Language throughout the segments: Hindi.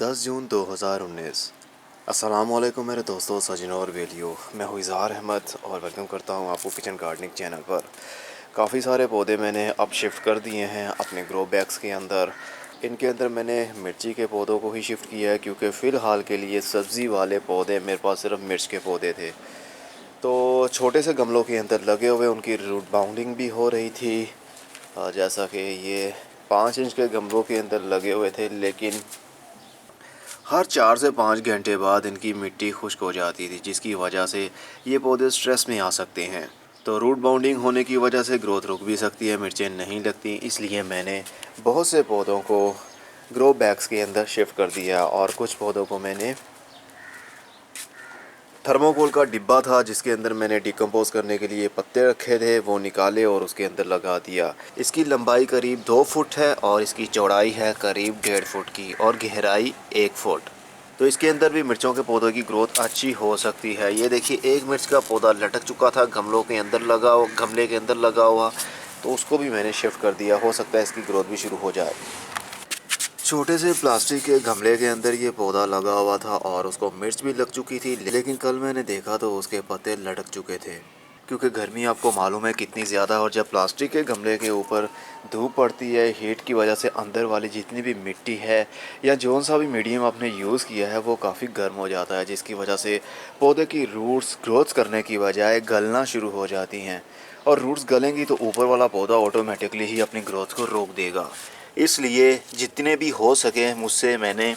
10 जून 2019। अस्सलामुअलैकुम मेरे दोस्तों, सजनों और बेलियों। मैं हूँ इज़हार अहमद और वेलकम करता हूँ आपको किचन गार्डनिंग चैनल पर। काफ़ी सारे पौधे मैंने अब शिफ्ट कर दिए हैं अपने ग्रो बैग्स के अंदर। इनके अंदर मैंने मिर्ची के पौधों को ही शिफ्ट किया है क्योंकि फ़िलहाल के लिए सब्ज़ी वाले पौधे मेरे पास सिर्फ मिर्च के पौधे थे। तो छोटे से गमलों के अंदर लगे हुए उनकी रूट बाउंडिंग भी हो रही थी। जैसा कि ये 5 इंच के गमलों के अंदर लगे हुए थे, लेकिन हर 4 से 5 घंटे बाद इनकी मिट्टी खुश्क हो जाती थी, जिसकी वजह से ये पौधे स्ट्रेस में आ सकते हैं। तो रूट बाउंडिंग होने की वजह से ग्रोथ रुक भी सकती है, मिर्चें नहीं लगती। इसलिए मैंने बहुत से पौधों को ग्रो बैग्स के अंदर शिफ्ट कर दिया और कुछ पौधों को मैंने थर्मोकोल का डिब्बा था जिसके अंदर मैंने डिकम्पोज करने के लिए पत्ते रखे थे, वो निकाले और उसके अंदर लगा दिया। इसकी लंबाई करीब 2 फुट है और इसकी चौड़ाई है करीब 1.5 फुट की और गहराई 1 फुट। तो इसके अंदर भी मिर्चों के पौधों की ग्रोथ अच्छी हो सकती है। ये देखिए, एक मिर्च का पौधा लटक चुका था गमलों के अंदर गमले के अंदर लगा हुआ, तो उसको भी मैंने शिफ्ट कर दिया। हो सकता है इसकी ग्रोथ भी शुरू हो जाए। छोटे से प्लास्टिक के गमले के अंदर ये पौधा लगा हुआ था और उसको मिर्च भी लग चुकी थी, लेकिन कल मैंने देखा तो उसके पत्ते लटक चुके थे। क्योंकि गर्मी आपको मालूम है कितनी ज़्यादा है और जब प्लास्टिक के गमले के ऊपर धूप पड़ती है, हीट की वजह से अंदर वाली जितनी भी मिट्टी है या जौन सा भी मीडियम आपने यूज़ किया है वो काफ़ी गर्म हो जाता है, जिसकी वजह से पौधे की रूट्स ग्रोथ करने की बजाय गलना शुरू हो जाती हैं। और रूट्स गलेंगी तो ऊपर वाला पौधा ऑटोमेटिकली ही अपनी ग्रोथ को रोक देगा। इसलिए जितने भी हो सके मुझसे मैंने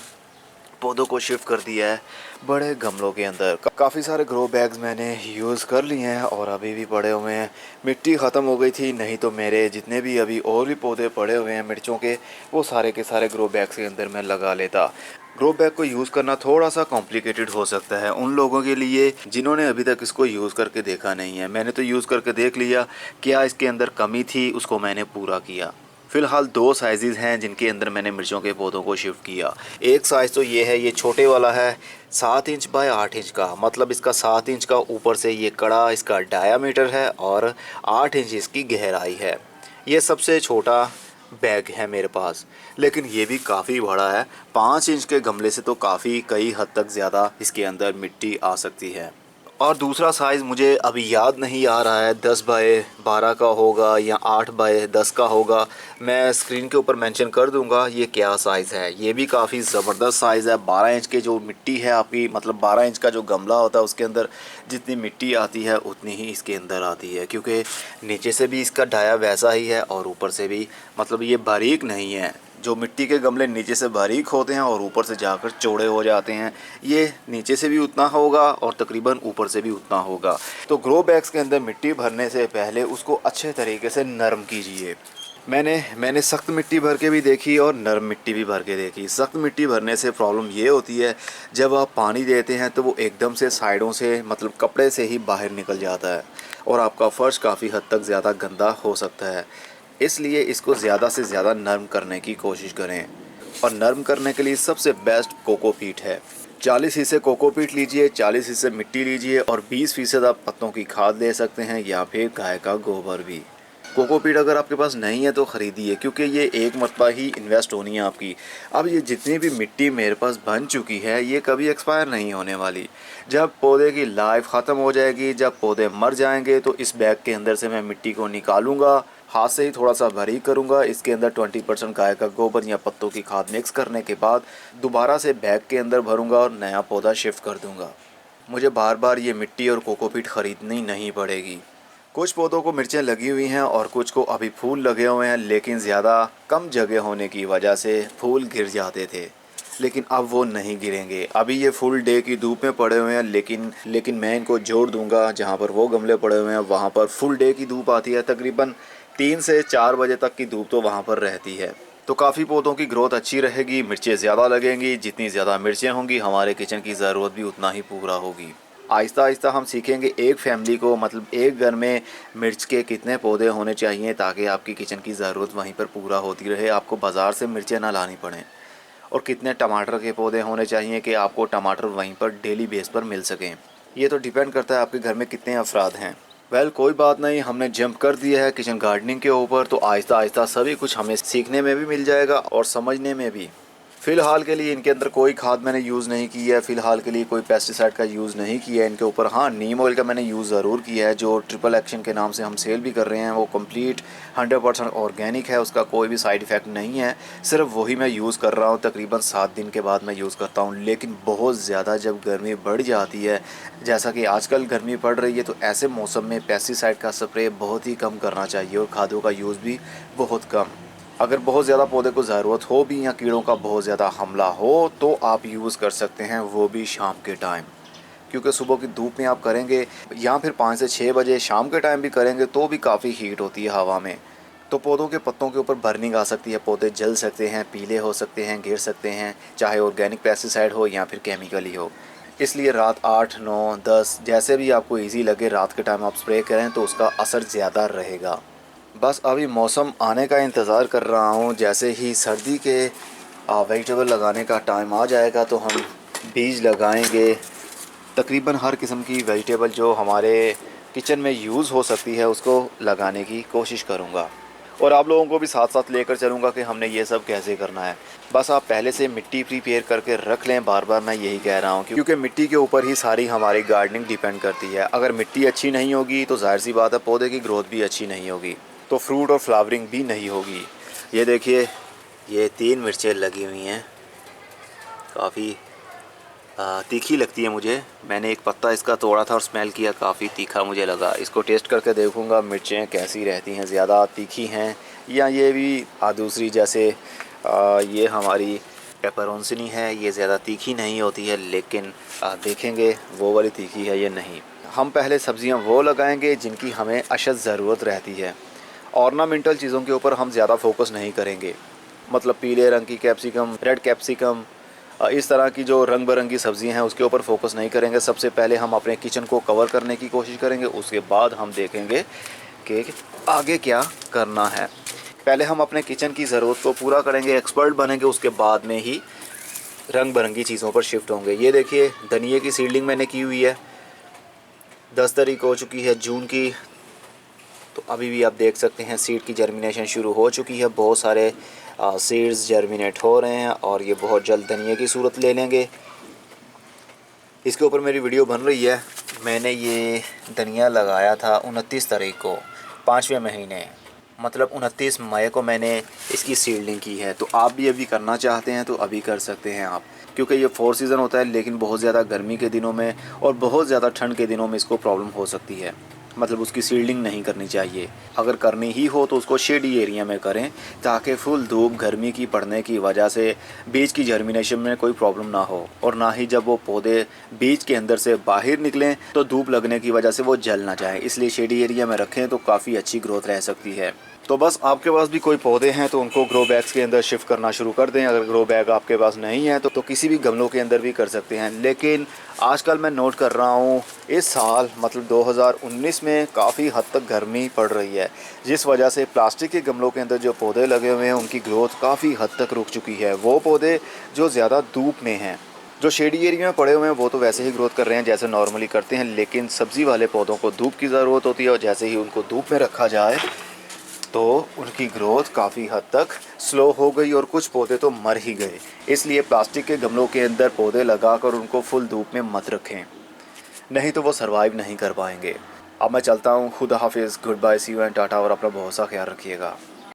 पौधों को शिफ्ट कर दिया है बड़े गमलों के अंदर। काफ़ी सारे ग्रो बैग्स मैंने यूज़ कर लिए हैं और अभी भी पड़े हुए हैं। मिट्टी ख़त्म हो गई थी, नहीं तो मेरे जितने भी अभी और भी पौधे पड़े हुए हैं मिर्चों के, वो सारे के सारे ग्रो बैग्स के अंदर मैं लगा लेता। ग्रो बैग को यूज़ करना थोड़ा सा कॉम्प्लिकेटेड हो सकता है उन लोगों के लिए जिन्होंने अभी तक इसको यूज़ करके देखा नहीं है। मैंने तो यूज़ करके देख लिया, क्या इसके अंदर कमी थी उसको मैंने पूरा किया। फ़िलहाल 2 साइज़ हैं जिनके अंदर मैंने मिर्चों के पौधों को शिफ्ट किया। एक साइज़ तो ये है, ये छोटे वाला है, 7 इंच बाय 8 इंच का, मतलब इसका 7 इंच का ऊपर से ये कड़ा इसका डायामीटर है और 8 इंच इसकी गहराई है। ये सबसे छोटा बैग है मेरे पास, लेकिन ये भी काफ़ी बड़ा है। 5 इंच के गमले से तो काफ़ी कई हद तक ज़्यादा इसके अंदर मिट्टी आ सकती है। और दूसरा साइज़ मुझे अभी याद नहीं आ रहा है, 10 बाय 12 का होगा या 8 बाय 10 का होगा। मैं स्क्रीन के ऊपर मेंशन कर दूंगा ये क्या साइज़ है। ये भी काफ़ी ज़बरदस्त साइज़ है। 12 इंच के जो मिट्टी है आपकी, मतलब 12 इंच का जो गमला होता है उसके अंदर जितनी मिट्टी आती है उतनी ही इसके अंदर आती है, क्योंकि नीचे से भी इसका ढाया वैसा ही है और ऊपर से भी, मतलब ये बारीक नहीं है। जो मिट्टी के गमले नीचे से बारीक होते हैं और ऊपर से जाकर चौड़े हो जाते हैं, ये नीचे से भी उतना होगा और तकरीबन ऊपर से भी उतना होगा। तो ग्रो बैग्स के अंदर मिट्टी भरने से पहले उसको अच्छे तरीके से नरम कीजिए। मैंने सख्त मिट्टी भर के भी देखी और नरम मिट्टी भी भर के देखी। सख्त मिट्टी भरने से प्रॉब्लम ये होती है, जब आप पानी देते हैं तो वो एकदम से साइडों से, मतलब कपड़े से ही बाहर निकल जाता है और आपका फ़र्श काफ़ी हद तक ज़्यादा गंदा हो सकता है। इसलिए इसको ज़्यादा से ज़्यादा नरम करने की कोशिश करें और नरम करने के लिए सबसे बेस्ट कोकोपीट है। 40 हिस्से कोकोपीट लीजिए, 40 हिस्से मिट्टी लीजिए और 20% आप पत्तों की खाद ले सकते हैं या फिर गाय का गोबर भी। कोकोपीट अगर आपके पास नहीं है तो ख़रीदिए, क्योंकि ये एक मरतबा ही इन्वेस्ट होनी है आपकी। अब ये जितनी भी मिट्टी मेरे पास बन चुकी है ये कभी एक्सपायर नहीं होने वाली। जब पौधे की लाइफ ख़त्म हो जाएगी, जब पौधे मर जाएंगे, तो इस बैग के अंदर से मैं मिट्टी को निकालूंगा, हाथ से ही थोड़ा सा बारीक करूंगा, इसके अंदर 20% गाय का गोबर या पत्तों की खाद मिक्स करने के बाद दोबारा से बैग के अंदर भरूंगा और नया पौधा शिफ्ट कर दूंगा। मुझे बार बार ये मिट्टी और कोकोपीट ख़रीदनी नहीं पड़ेगी। कुछ पौधों को मिर्चें लगी हुई हैं और कुछ को अभी फूल लगे हुए हैं, लेकिन ज़्यादा कम जगह होने की वजह से फूल गिर जाते थे, लेकिन अब वो नहीं गिरेंगे। अभी ये फुल डे की धूप में पड़े हुए हैं, लेकिन मैं इनको जोड़ दूंगा। जहाँ पर वो गमले पड़े हुए हैं वहाँ पर फुल डे की धूप आती है, तकरीबन 3 से 4 बजे तक की धूप तो वहाँ पर रहती है। तो काफ़ी पौधों की ग्रोथ अच्छी रहेगी, मिर्चें ज़्यादा लगेंगी। जितनी ज़्यादा मिर्चें होंगी हमारे किचन की ज़रूरत भी उतना ही पूरा होगी। आहिस्ता आहिस्ता हम सीखेंगे एक फैमिली को, मतलब एक घर में मिर्च के कितने पौधे होने चाहिए ताकि आपकी किचन की ज़रूरत वहीं पर पूरा होती रहे, आपको बाज़ार से मिर्चें ना लानी पड़ें। और कितने टमाटर के पौधे होने चाहिए कि आपको टमाटर वहीं पर डेली बेस पर मिल सकें। ये तो डिपेंड करता है आपके घर में कितने अफराद हैं। कोई बात नहीं, हमने जंप कर दिया है किचन गार्डनिंग के ऊपर, तो आहिस्ता आहिस्ता सभी कुछ हमें सीखने में भी मिल जाएगा और समझने में भी। फ़िलहाल के लिए इनके अंदर कोई खाद मैंने यूज़ नहीं की है, फ़िलहाल के लिए कोई पेस्टिसाइड का यूज़ नहीं किया है इनके ऊपर। हाँ, नीम ऑयल का मैंने यूज़ ज़रूर किया है, जो ट्रिपल एक्शन के नाम से हम सेल भी कर रहे हैं। वो कंप्लीट 100% ऑर्गेनिक है, उसका कोई भी साइड इफ़ेक्ट नहीं है। सिर्फ वही मैं यूज़ कर रहा हूँ, तकरीबन 7 दिन के बाद मैं यूज़ करता हूँ। लेकिन बहुत ज़्यादा जब गर्मी बढ़ जाती है, जैसा कि आजकल गर्मी पड़ रही है, तो ऐसे मौसम में पेस्टिसाइड का स्प्रे बहुत ही कम करना चाहिए और खादों का यूज़ भी बहुत कम। अगर बहुत ज़्यादा पौधे को ज़रूरत हो भी या कीड़ों का बहुत ज़्यादा हमला हो तो आप यूज़ कर सकते हैं, वो भी शाम के टाइम। क्योंकि सुबह की धूप में आप करेंगे या फिर 5 से 6 बजे शाम के टाइम भी करेंगे तो भी काफ़ी हीट होती है हवा में, तो पौधों के पत्तों के ऊपर बर्निंग आ सकती है, पौधे जल सकते हैं, पीले हो सकते हैं, गिर सकते हैं, चाहे ऑर्गेनिक पेस्टिसाइड हो या फिर केमिकल ही हो। इसलिए रात 8, 9, 10 जैसे भी आपको ईजी लगे रात के टाइम आप स्प्रे करें तो उसका असर ज़्यादा रहेगा। बस अभी मौसम आने का इंतज़ार कर रहा हूँ। जैसे ही सर्दी के वेजिटेबल लगाने का टाइम आ जाएगा तो हम बीज लगाएंगे। तकरीबन हर किस्म की वेजिटेबल जो हमारे किचन में यूज़ हो सकती है उसको लगाने की कोशिश करूँगा, और आप लोगों को भी साथ साथ लेकर चलूँगा कि हमने ये सब कैसे करना है। बस आप पहले से मिट्टी प्रिपेयर करके रख लें, बार बार मैं यही कह रहा हूँ, क्योंकि मिट्टी के ऊपर ही सारी हमारी गार्डनिंग डिपेंड करती है। अगर मिट्टी अच्छी नहीं होगी तो जाहिर सी बात है पौधे की ग्रोथ भी अच्छी नहीं होगी, तो फ्रूट और फ्लावरिंग भी नहीं होगी। ये देखिए, ये 3 मिर्चें लगी हुई हैं, काफ़ी तीखी लगती है मुझे। मैंने एक पत्ता इसका तोड़ा था और स्मेल किया, काफ़ी तीखा मुझे लगा। इसको टेस्ट करके देखूँगा मिर्चें कैसी रहती हैं, ज़्यादा तीखी हैं या ये भी दूसरी जैसे ये हमारी पेपरोंसिनी है, ये ज़्यादा तीखी नहीं होती है, लेकिन देखेंगे वो वाली तीखी है या नहीं। हम पहले सब्ज़ियाँ वो लगाएंगे जिनकी हमें अशद ज़रूरत रहती है। ऑर्नामेंटल चीज़ों के ऊपर हम ज़्यादा फोकस नहीं करेंगे, मतलब पीले रंग की कैप्सिकम, रेड कैप्सिकम, इस तरह की जो रंग बिरंगी सब्ज़ियाँ हैं उसके ऊपर फोकस नहीं करेंगे। सबसे पहले हम अपने किचन को कवर करने की कोशिश करेंगे, उसके बाद हम देखेंगे कि आगे क्या करना है। पहले हम अपने किचन की ज़रूरत को पूरा करेंगे, एक्सपर्ट बनेंगे, उसके बाद में ही रंग बिरंगी चीज़ों पर शिफ्ट होंगे। ये देखिए, धनिए की सीडलिंग मैंने की हुई है, 10 तारीख हो चुकी है जून की, तो अभी भी आप देख सकते हैं सीड की जर्मिनेशन शुरू हो चुकी है। बहुत सारे सीड्स जर्मिनेट हो रहे हैं और ये बहुत जल्द धनिया की सूरत ले लेंगे। इसके ऊपर मेरी वीडियो बन रही है। मैंने ये धनिया लगाया था 29 तारीख को, 5वें महीने, मतलब 29 मई को मैंने इसकी सीडलिंग की है। तो आप भी अभी करना चाहते हैं तो अभी कर सकते हैं आप, क्योंकि ये 4 सीज़न होता है, लेकिन बहुत ज़्यादा गर्मी के दिनों में और बहुत ज़्यादा ठंड के दिनों में इसको प्रॉब्लम हो सकती है। मतलब उसकी सीडलिंग नहीं करनी चाहिए। अगर करनी ही हो तो उसको शेडी एरिया में करें, ताकि फुल धूप गर्मी की पड़ने की वजह से बीज की जर्मिनेशन में कोई प्रॉब्लम ना हो, और ना ही जब वो पौधे बीज के अंदर से बाहर निकलें तो धूप लगने की वजह से वो जल ना जाए। इसलिए शेडी एरिया में रखें तो काफ़ी अच्छी ग्रोथ रह सकती है। तो बस आपके पास भी कोई पौधे हैं तो उनको ग्रो बैग्स के अंदर शिफ्ट करना शुरू कर दें। अगर ग्रो बैग आपके पास नहीं है तो किसी भी गमलों के अंदर भी कर सकते हैं। लेकिन आजकल मैं नोट कर रहा हूँ इस साल, मतलब 2019 में काफ़ी हद तक गर्मी पड़ रही है, जिस वजह से प्लास्टिक के गमलों के अंदर जो पौधे लगे हुए हैं उनकी ग्रोथ काफ़ी हद तक रुक चुकी है। वो पौधे जो ज़्यादा धूप में हैं, जो शेडी एरिया में पड़े हुए हैं, वो तो वैसे ही ग्रोथ कर रहे हैं जैसे नॉर्मली करते हैं, लेकिन सब्ज़ी वाले पौधों को धूप की ज़रूरत होती है, और जैसे ही उनको धूप में रखा जाए तो उनकी ग्रोथ काफ़ी हद तक स्लो हो गई और कुछ पौधे तो मर ही गए। इसलिए प्लास्टिक के गमलों के अंदर पौधे लगाकर उनको फुल धूप में मत रखें, नहीं तो वो सरवाइव नहीं कर पाएंगे। अब मैं चलता हूँ, खुदा हाफिज़, good bye, see you and tata, और अपना बहुत सा ख्याल रखिएगा।